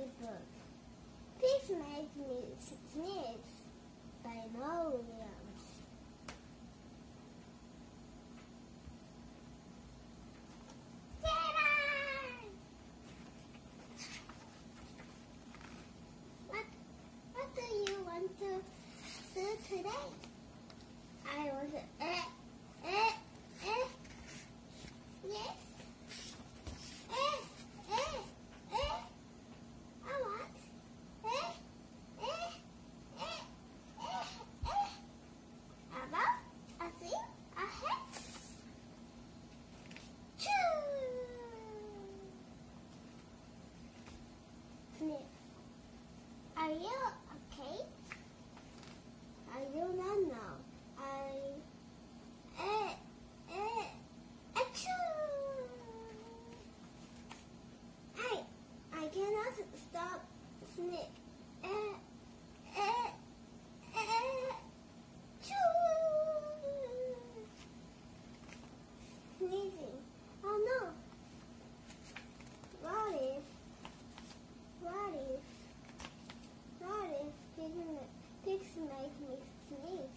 book. Pigs Make Me Sneeze by Mo Williams. What do you want to do today? I want to yes. I want about a thing a hat. Choo. Sniff. Are you okay? I do not know. I cannot stop sneezing. Sneezing. Oh no. What if pigs make me sneeze?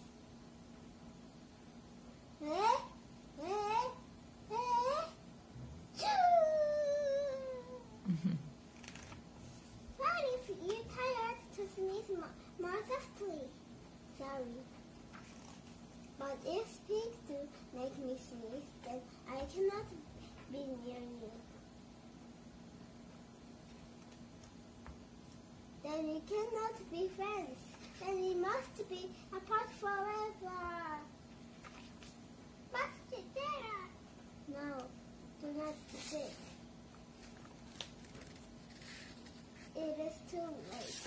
What if you tired to sneeze more softly? Sorry. But if pigs do make me sneeze, then I cannot be near you. Then we cannot be friends. Then we must be apart forever. But together. No, do not sit. It is too late.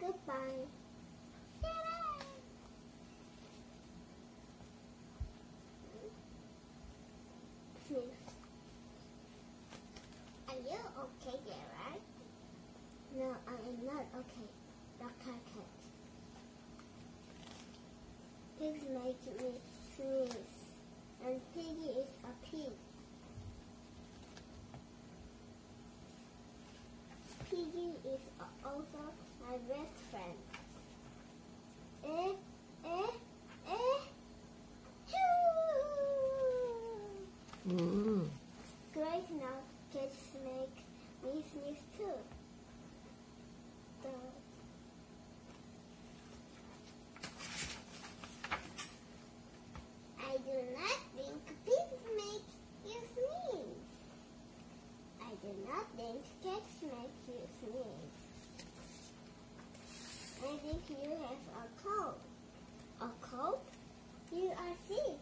Goodbye. Are you okay, Gerard? No, I am not okay, Dr. Cat. Pigs make me sneeze, and Piggy is a pig. Piggy is also my best friend. Ooh. Great, now cats make me sneeze too. I do not think pigs make you sneeze. I do not think cats make you sneeze. I think you have a cold. A cold? You are sick.